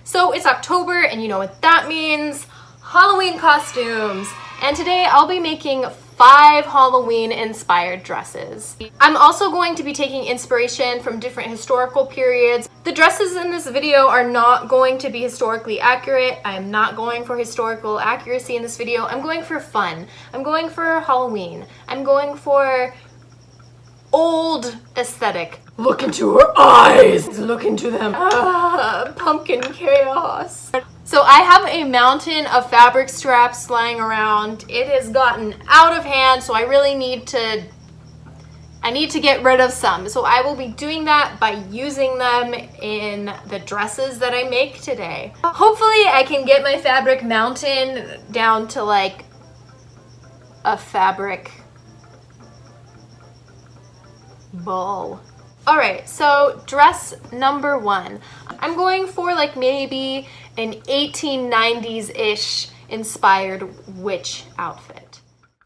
So it's October, and you know what that means. Halloween costumes. And today I'll be making 5 Halloween inspired dresses. I'm also going to be taking inspiration from different historical periods. The dresses in this video are not going to be historically accurate. I am not going for historical accuracy in this video. I'm going for fun. I'm going for Halloween. I'm going for old aesthetic. Look into her eyes! Look into them. Pumpkin chaos. So I have a mountain of fabric straps lying around. It has gotten out of hand, so I really need to get rid of some. So I will be doing that by using them in the dresses that I make today. Hopefully I can get my fabric mountain down to like a fabric ball. All right, so dress number 1. I'm going for like maybe an 1890s-ish inspired witch outfit.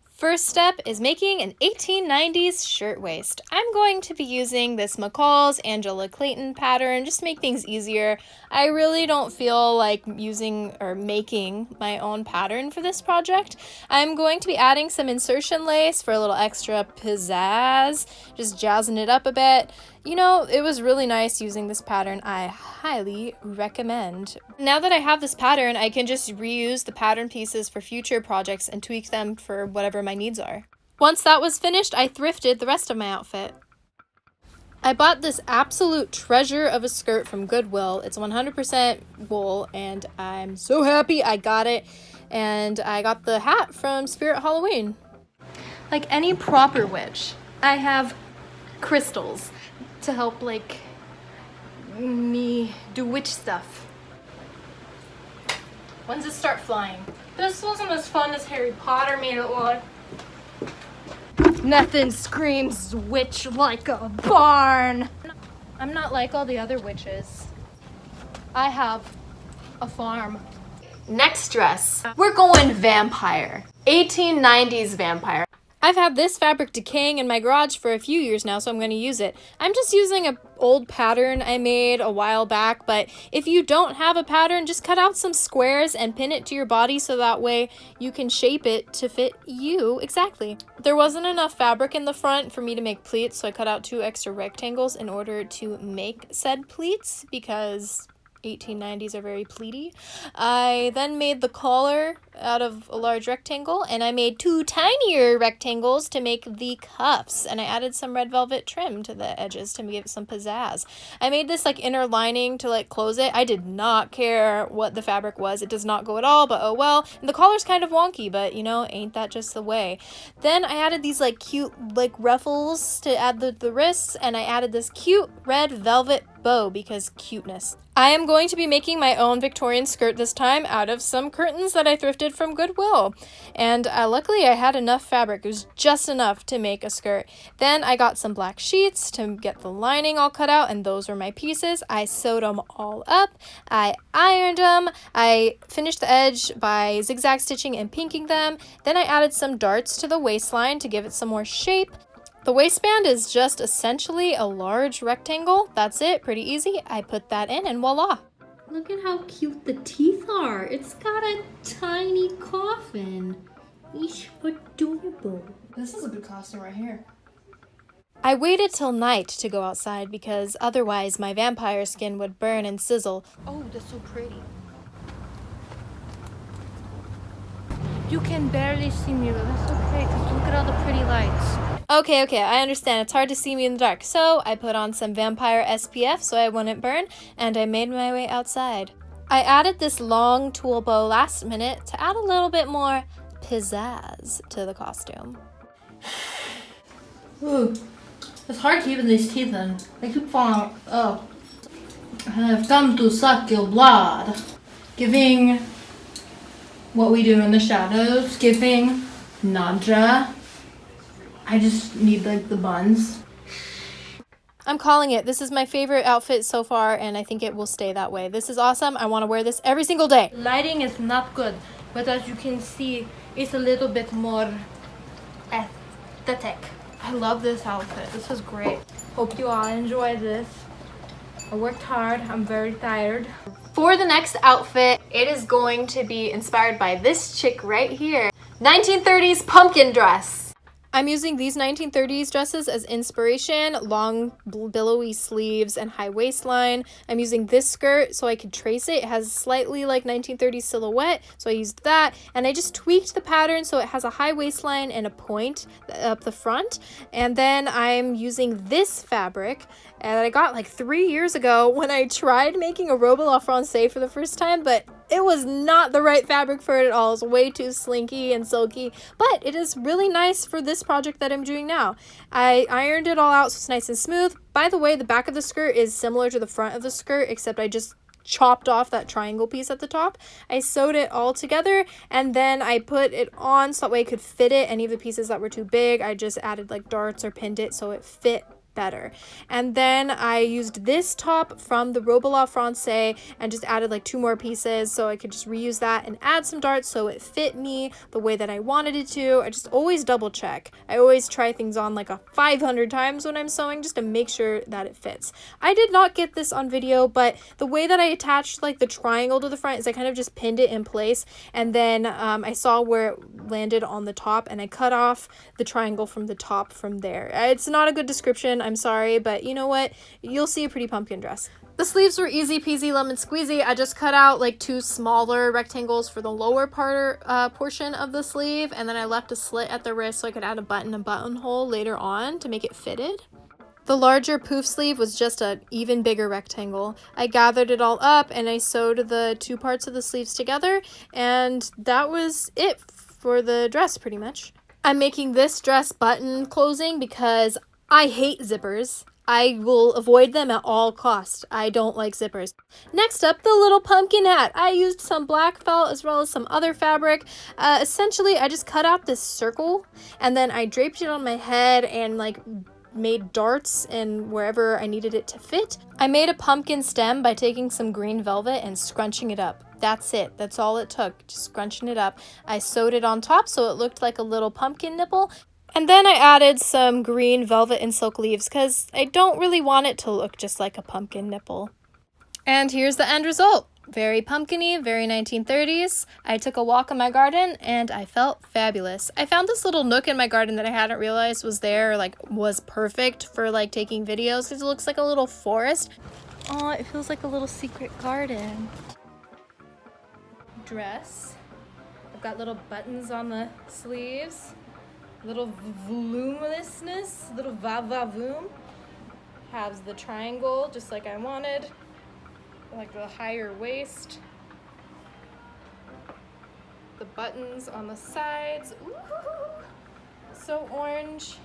First step is making an 1890s shirtwaist. I'm going to be using this McCall's Angela Clayton pattern just to make things easier. I really don't feel like using or making my own pattern for this project. I'm going to be adding some insertion lace for a little extra pizzazz, just jazzing it up a bit. You know, it was really nice using this pattern. I highly recommend. Now that I have this pattern, I can just reuse the pattern pieces for future projects and tweak them for whatever my needs are. Once that was finished, I thrifted the rest of my outfit. I bought this absolute treasure of a skirt from Goodwill. It's 100% wool, and I'm so happy I got it. And I got the hat from Spirit Halloween. Like any proper witch, I have crystals to help like me do witch stuff. When's it start flying? This wasn't as fun as Harry Potter made it look. Nothing screams witch like a barn. I'm not like all the other witches. I have a farm. Next dress, we're going vampire. 1890s vampire. I've had this fabric decaying in my garage for a few years now, so I'm going to use it. I'm just using an old pattern I made a while back, but if you don't have a pattern, just cut out some squares and pin it to your body so that way you can shape it to fit you exactly. There wasn't enough fabric in the front for me to make pleats, so I cut out 2 extra rectangles in order to make said pleats because 1890s are very pleaty. I then made the collar out of a large rectangle, and I made 2 tinier rectangles to make the cuffs, and I added some red velvet trim to the edges to give it some pizzazz. I made this like inner lining to like close it. I did not care what the fabric was. It does not go at all, but oh well. And the collar's kind of wonky, but you know, ain't that just the way. Then I added these like cute like ruffles to add the wrists, and I added this cute red velvet bow because cuteness. I am going to be making my own Victorian skirt this time out of some curtains that I thrifted from Goodwill. And luckily I had enough fabric. It was just enough to make a skirt. Then I got some black sheets to get the lining all cut out, and those were my pieces. I sewed them all up. I ironed them. I finished the edge by zigzag stitching and pinking them. Then I added some darts to the waistline to give it some more shape. The waistband is just essentially a large rectangle. That's it, pretty easy. I put that in and voila. Look at how cute the teeth are. It's got a tiny coffin. Eesh, adorable. This is a good costume right here. I waited till night to go outside because otherwise my vampire skin would burn and sizzle. Oh, that's so pretty. You can barely see me, but that's okay because look at all the pretty lights. Okay, I understand. It's hard to see me in the dark. So I put on some vampire SPF so I wouldn't burn, and I made my way outside. I added this long tulle bow last minute to add a little bit more pizzazz to the costume. Ooh, it's hard keeping these teeth in. They keep falling out. I've come to suck your blood. Giving what we do in the shadows, giving Nadja. I just need like the buns. I'm calling it. This is my favorite outfit so far, and I think it will stay that way. This is awesome. I want to wear this every single day. Lighting is not good, but as you can see, it's a little bit more aesthetic. I love this outfit. This is great. Hope you all enjoy this. I worked hard. I'm very tired. For the next outfit, it is going to be inspired by this chick right here. 1930s pumpkin dress. I'm using these 1930s dresses as inspiration, long billowy sleeves and high waistline. I'm using this skirt so I could trace it. It has slightly like 1930s silhouette, so I used that. And I just tweaked the pattern so it has a high waistline and a point up the front. And then I'm using this fabric that I got like 3 years ago when I tried making a robe a la Francais for the first time, but it was not the right fabric for it at all. It's way too slinky and silky, but it is really nice for this project that I'm doing now. I ironed it all out so it's nice and smooth. By the way, the back of the skirt is similar to the front of the skirt, except I just chopped off that triangle piece at the top. I sewed it all together and then I put it on so that way I could fit it. Any of the pieces that were too big, I just added like darts or pinned it so it fit better. And then I used this top from the robe a la Francais and just added like 2 more pieces so I could just reuse that and add some darts so it fit me the way that I wanted it to. I just always double check. I always try things on like a 500 times when I'm sewing just to make sure that it fits. I did not get this on video, but the way that I attached like the triangle to the front is I kind of just pinned it in place, and then I saw where it landed on the top and I cut off the triangle from the top from there. It's not a good description, I'm sorry, but you know what? You'll see a pretty pumpkin dress. The sleeves were easy peasy lemon squeezy. I just cut out like 2 smaller rectangles for the lower portion of the sleeve, and then I left a slit at the wrist so I could add a button and buttonhole later on to make it fitted. The larger poof sleeve was just an even bigger rectangle. I gathered it all up and I sewed the 2 parts of the sleeves together, and that was it for the dress pretty much. I'm making this dress button closing because I hate zippers. I will avoid them at all costs. I don't like zippers. Next up, the little pumpkin hat. I used some black felt as well as some other fabric. Essentially, I just cut out this circle and then I draped it on my head and like made darts in wherever I needed it to fit. I made a pumpkin stem by taking some green velvet and scrunching it up. That's it. That's all it took, just scrunching it up. I sewed it on top so it looked like a little pumpkin nipple. And then I added some green velvet and silk leaves because I don't really want it to look just like a pumpkin nipple. And here's the end result. Very pumpkin-y, very 1930s. I took a walk in my garden and I felt fabulous. I found this little nook in my garden that I hadn't realized was there, like was perfect for like taking videos because it looks like a little forest. Oh, it feels like a little secret garden. Dress. I've got little buttons on the sleeves. Little voluminousness, little va-va-voom. Has the triangle just like I wanted, like the higher waist. The buttons on the sides, ooh, so orange.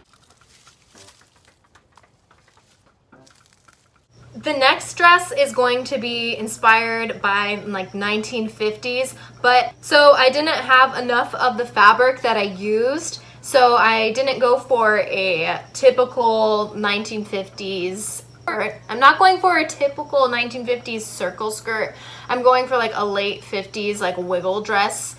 The next dress is going to be inspired by like 1950s, but so I didn't have enough of the fabric that I used. So I didn't go for a typical 1950s skirt. I'm not going for a typical 1950s circle skirt. I'm going for like a late 50s like wiggle dress,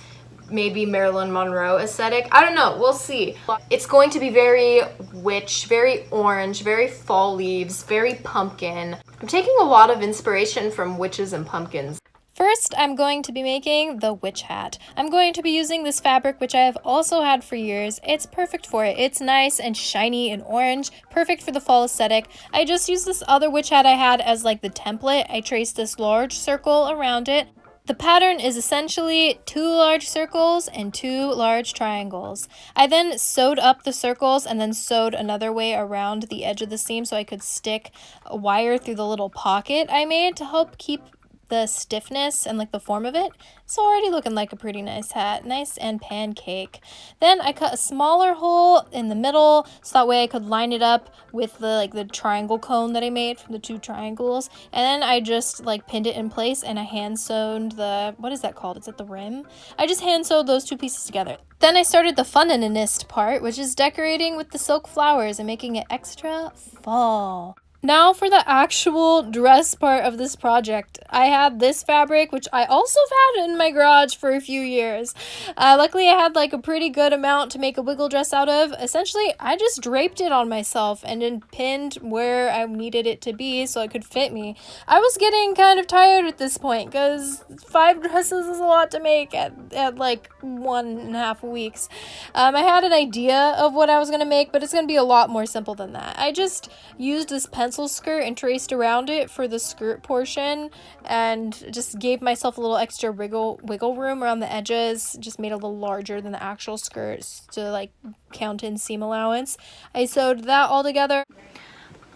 maybe Marilyn Monroe aesthetic. I don't know, we'll see. It's going to be very witch, very orange, very fall leaves, very pumpkin. I'm taking a lot of inspiration from witches and pumpkins. First, I'm going to be making the witch hat. I'm going to be using this fabric, which I have also had for years. It's perfect for it. It's nice and shiny and orange, perfect for the fall aesthetic. I just used this other witch hat I had as like the template. I traced this large circle around it. The pattern is essentially 2 large circles and 2 large triangles. I then sewed up the circles and then sewed another way around the edge of the seam so I could stick a wire through the little pocket I made to help keep the stiffness and like the form of it. It's already looking like a pretty nice hat, nice and pancake. Then I cut a smaller hole in the middle so that way I could line it up with the triangle cone that I made from the 2 triangles, and then I just like pinned it in place and I hand sewed the, what is that called? Is it the rim? I just hand sewed those 2 pieces together. Then I started the funinist part, which is decorating with the silk flowers and making it extra fall. Now for the actual dress part of this project. I had this fabric, which I also had in my garage for a few years. Luckily, I had like a pretty good amount to make a wiggle dress out of. Essentially, I just draped it on myself and then pinned where I needed it to be so it could fit me. I was getting kind of tired at this point because 5 dresses is a lot to make at like 1.5 weeks. I had an idea of what I was going to make, but it's going to be a lot more simple than that. I just used this pencil skirt and traced around it for the skirt portion and just gave myself a little extra wiggle room around the edges, just made it a little larger than the actual skirts to like count in seam allowance. I sewed that all together.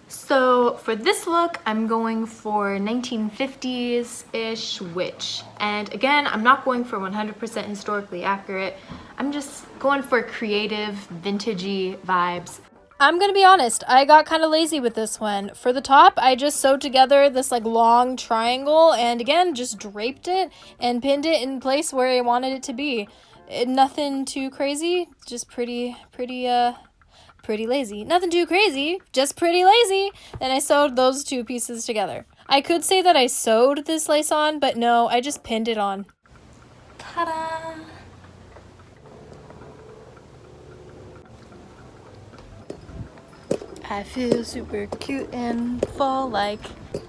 So for this look, I'm going for 1950s-ish witch. And again, I'm not going for 100% historically accurate. I'm just going for creative, vintagey vibes. I'm gonna be honest, I got kind of lazy with this one. For the top, I just sewed together this like long triangle and again, just draped it and pinned it in place where I wanted it to be. Nothing too crazy, just pretty lazy. Nothing too crazy, just pretty lazy. And I sewed those 2 pieces together. I could say that I sewed this lace on, but no, I just pinned it on. Ta-da! I feel super cute and fall-like.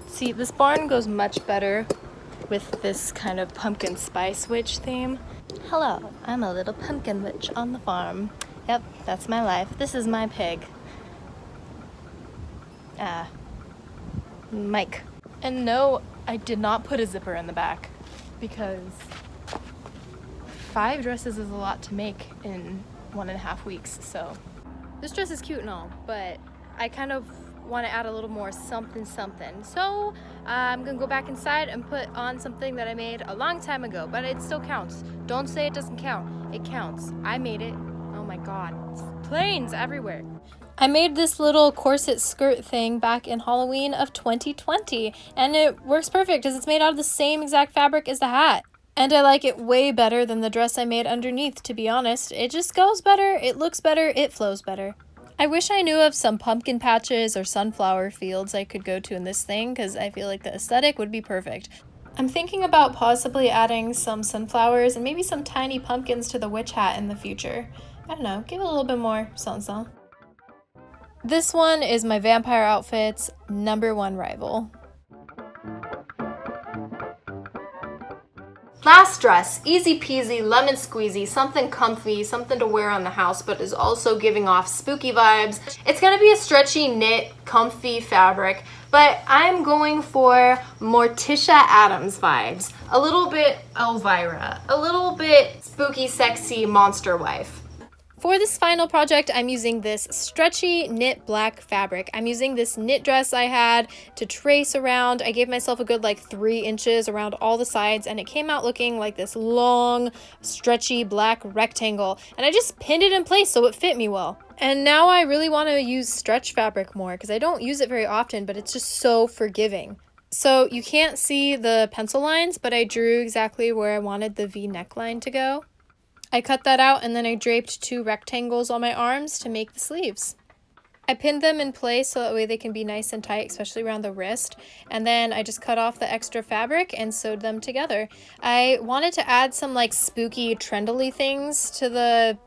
See, this barn goes much better with this kind of pumpkin spice witch theme. Hello, I'm a little pumpkin witch on the farm. Yep, that's my life. This is my pig. Mike. And no, I did not put a zipper in the back because 5 dresses is a lot to make in 1.5 weeks, so. This dress is cute and all, but I kind of want to add a little more something. So I'm gonna go back inside and put on something that I made a long time ago, but it still counts. Don't say it doesn't count. It counts. I made it. Oh my god. Planes everywhere. I made this little corset skirt thing back in Halloween of 2020, and it works perfect because it's made out of the same exact fabric as the hat. And I like it way better than the dress I made underneath, to be honest. It just goes better, it looks better, it flows better. I wish I knew of some pumpkin patches or sunflower fields I could go to in this thing because I feel like the aesthetic would be perfect. I'm thinking about possibly adding some sunflowers and maybe some tiny pumpkins to the witch hat in the future. I don't know, give it a little bit more something. This one is my vampire outfit's #1 rival. Last dress, easy peasy, lemon squeezy, something comfy, something to wear on the house, but is also giving off spooky vibes. It's gonna be a stretchy knit, comfy fabric, but I'm going for Morticia Addams vibes. A little bit Elvira, a little bit spooky, sexy monster wife. For this final project, I'm using this stretchy knit black fabric. I'm using this knit dress I had to trace around. I gave myself a good like 3 inches around all the sides, and it came out looking like this long, stretchy black rectangle. And I just pinned it in place so it fit me well. And now I really want to use stretch fabric more because I don't use it very often, but it's just so forgiving. So you can't see the pencil lines, but I drew exactly where I wanted the V neckline to go. I cut that out and then I draped 2 rectangles on my arms to make the sleeves. I pinned them in place so that way they can be nice and tight, especially around the wrist. And then I just cut off the extra fabric and sewed them together. I wanted to add some like spooky trendly things to the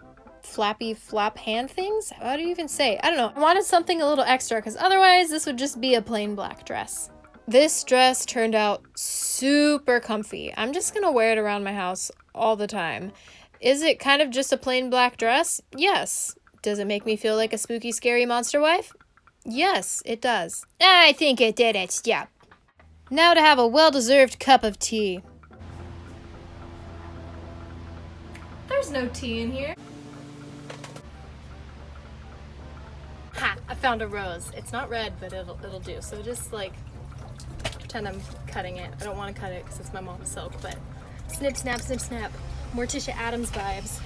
flappy flap hand things. How do you even say? I don't know. I wanted something a little extra because otherwise this would just be a plain black dress. This dress turned out super comfy. I'm just gonna wear it around my house all the time. Is it kind of just a plain black dress? Yes. Does it make me feel like a spooky, scary monster wife? Yes, it does. I think it did it, yeah. Now to have a well-deserved cup of tea. There's no tea in here. Ha! I found a rose. It's not red, but it'll do. So just like pretend I'm cutting it. I don't want to cut it because it's my mom's silk, but snip, snap, snip, snap. Morticia Addams vibes.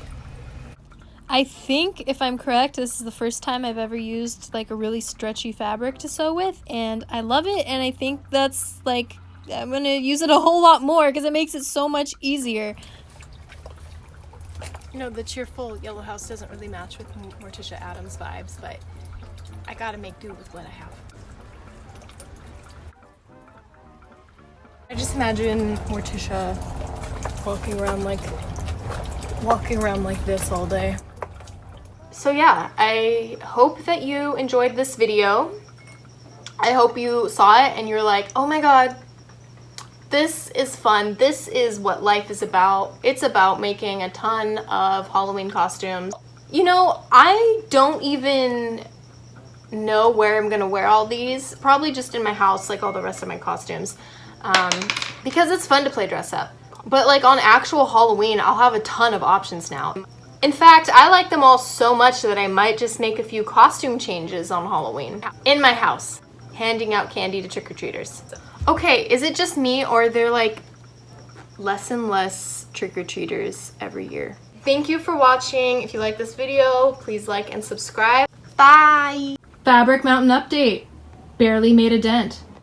I think, if I'm correct, this is the first time I've ever used like a really stretchy fabric to sew with, and I love it, and I think that's like, I'm gonna use it a whole lot more because it makes it so much easier. You know, the cheerful yellow house doesn't really match with Morticia Addams vibes, but I gotta make do with what I have. just imagine Morticia walking around like this all day. So yeah, I hope that you enjoyed this video. I hope you saw it and you're like, oh my god, this is fun. This is what life is about. It's about making a ton of Halloween costumes. You know, I don't even know where I'm gonna wear all these. Probably just in my house like all the rest of my costumes. Because it's fun to play dress up. But like on actual Halloween, I'll have a ton of options now. In fact, I like them all so much that I might just make a few costume changes on Halloween in my house, handing out candy to trick-or-treaters. Okay, is it just me or are there like less and less trick-or-treaters every year? Thank you for watching. If you like this video, please like and subscribe. Bye! Fabric Mountain update. Barely made a dent.